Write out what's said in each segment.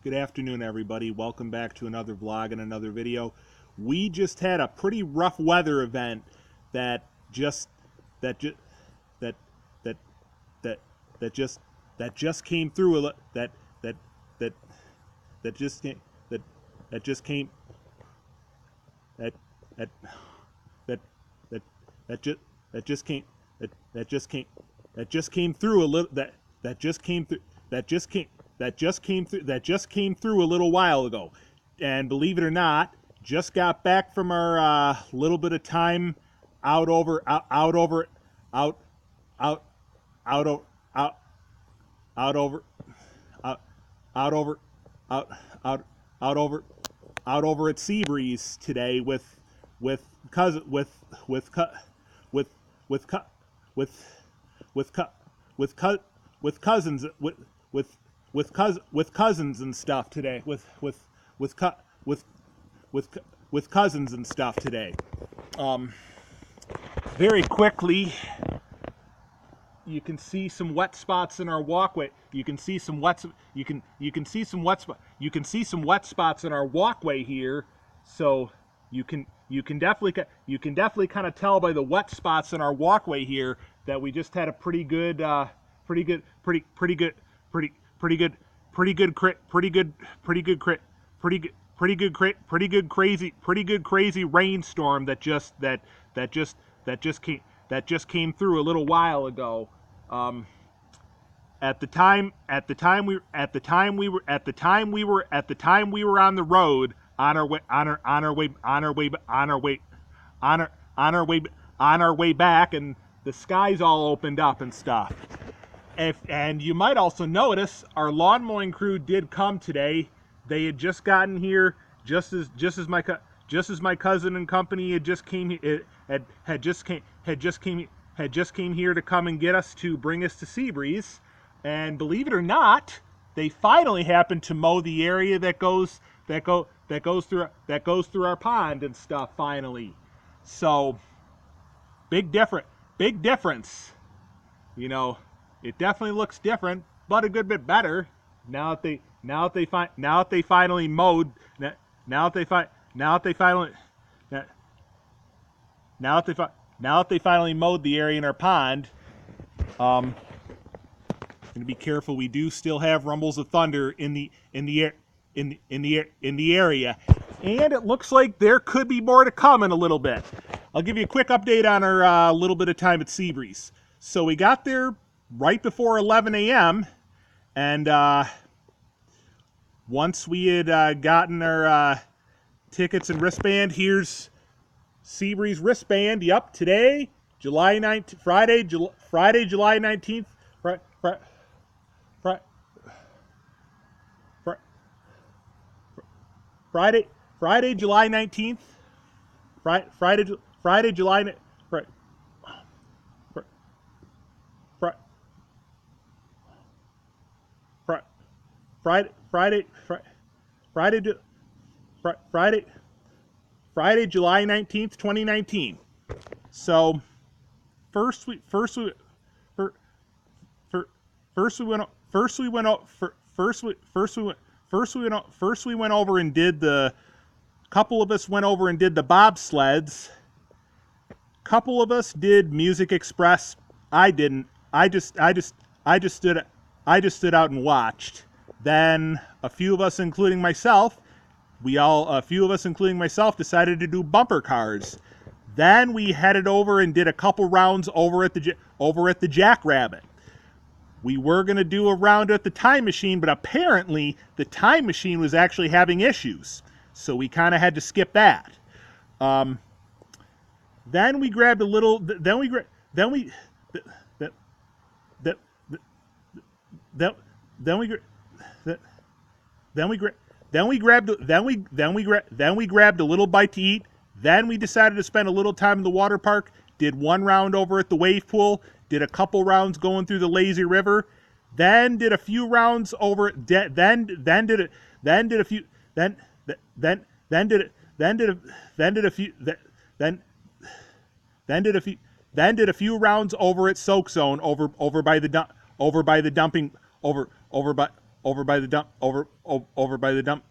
Good afternoon, everybody. Welcome back to another vlog and another video. We just had a pretty rough weather event that just that just that that that that just came through a that that that that just came that that just came that that that that that just that just came that just came that just came through a little that just came through that just came that just came through a little while ago. And believe it or not, just got back from our little bit of time out over out out over out out out out out out over out out over out out out over out over at Seabreeze today with cousin with cut with with cut with cut with cousins with cousins and stuff today with cut with cousins and stuff today. Very quickly, you can see some wet spots in our walkway. You can see some wet spots in our walkway here. So you can definitely kind of tell by the wet spots in our walkway here that we just had a pretty good crazy rainstorm that just came through a little while ago. At the time we were on the road on our way back, and the skies all opened up and stuff. And you might also notice our lawn mowing crew did come today. They had just gotten here just as my cousin and company had just came here to come and get us to bring us to Seabreeze. And believe it or not, they finally happened to mow the area that goes through our pond and stuff finally. So big difference. You know, it definitely looks different, but a good bit better now that they finally mowed the area in our pond. Gonna be careful. We do still have rumbles of thunder in the area, and it looks like there could be more to come in a little bit. I'll give you a quick update on our little bit of time at Seabreeze. So we got there right before 11 a.m. and once we had gotten our tickets and wristband, here's Seabreeze wristband. Yep, today, July 19th, Friday, July 19th. Friday, July 19th. Friday, July. Friday, July 19th, 2019. So first we went over and did the couple of us went over and did the bobsleds. Couple of us did Music Express. I didn't. I just stood out and watched. Then a few of us, including myself, decided to do bumper cars. Then we headed over and did a couple rounds over at the Jackrabbit. We were going to do a round at the Time Machine, but apparently the Time Machine was actually having issues, so we kind of had to skip that. Then we grabbed a little. Then we grabbed a little bite to eat. Then we decided to spend a little time in the water park. Did one round over at the wave pool. Did a couple rounds going through the lazy river. Then did a few rounds over. Then did a few rounds over at Soak Zone over by the dumping over by the dump, over by the dump,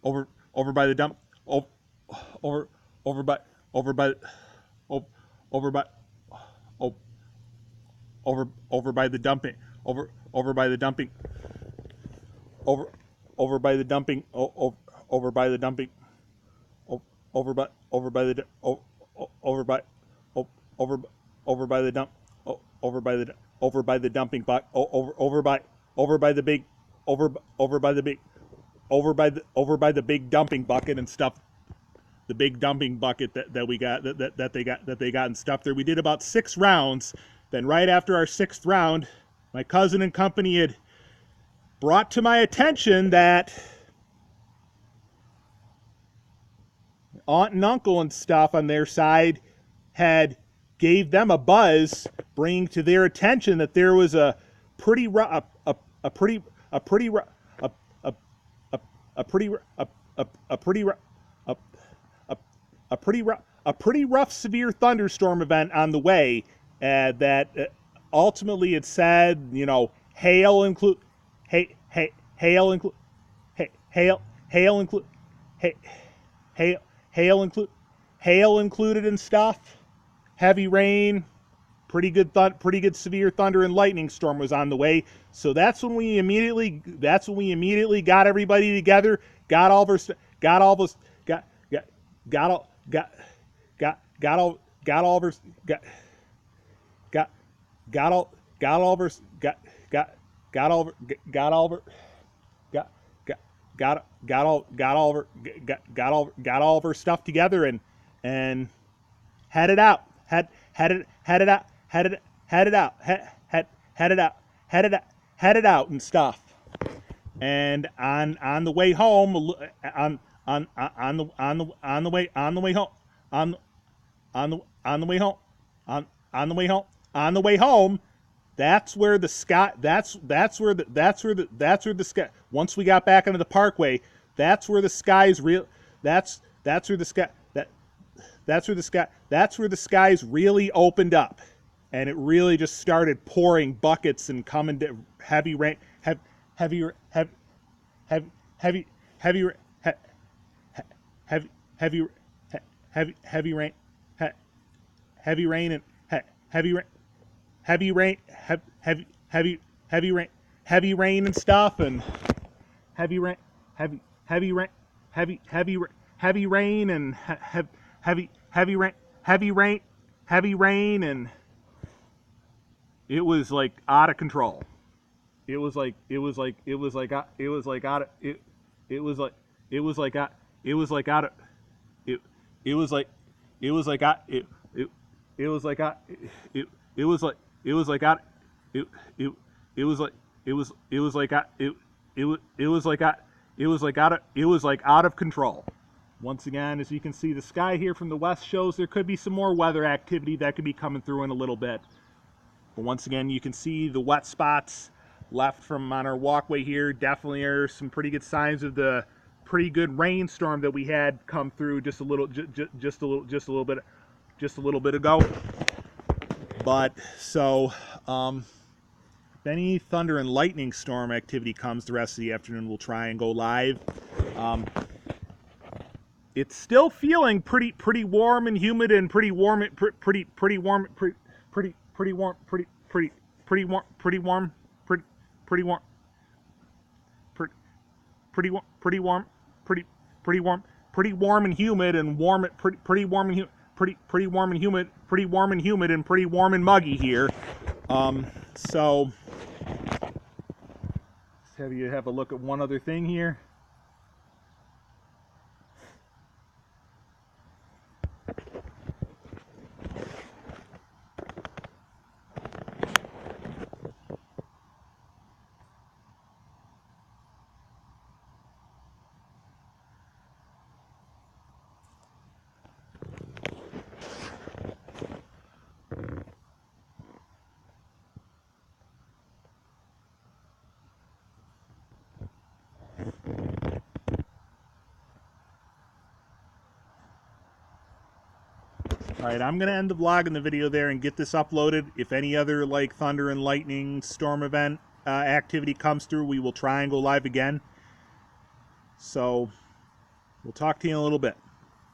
over by the dump, over over by over by over by over by the dumping, over by the dumping, over by the dumping, over by the dumping, over by the over by over over by the dump, over by the dumping box, over by the big over by the big over by the big dumping bucket and stuff. The big dumping bucket that we got that they got and stuff there. We did about 6 rounds. Then right after our 6th round, my cousin and company had brought to my attention that aunt and uncle and stuff on their side had gave them a buzz, bringing to their attention that there was a pretty rough severe thunderstorm event on the way, that ultimately it said, you know, hail include hail include hail include hail included and stuff, heavy rain, pretty good severe thunder and lightning storm was on the way. So that's when we immediately got everybody together, got all of our got all of us got all got all of our got all of our got all of our stuff together and headed out and stuff. And on the way home, on the way home, that's where the sky. That's where the sky. Once we got back into the parkway, that's where the skies real. That's where the sky. That's where the skies really opened up, and it really just started pouring buckets and coming to heavy rain, heavy rain, and stuff, and heavy rain and it was like out of control. It was like out of control. Once again, as you can see, the sky here from the west shows there could be some more weather activity that could be coming through in a little bit. But once again, you can see the wet spots left from on our walkway here. Definitely are some pretty good signs of the pretty good rainstorm that we had come through just a little bit ago. But so if any thunder and lightning storm activity comes the rest of the afternoon, we'll try and go live. It's still feeling pretty warm and humid and pretty warm and humid and pretty warm and muggy here. So let's have a look at one other thing here. Alright, I'm going to end the vlog and the video there and get this uploaded. If any other like thunder and lightning storm event activity comes through, we will try and go live again. So we'll talk to you in a little bit.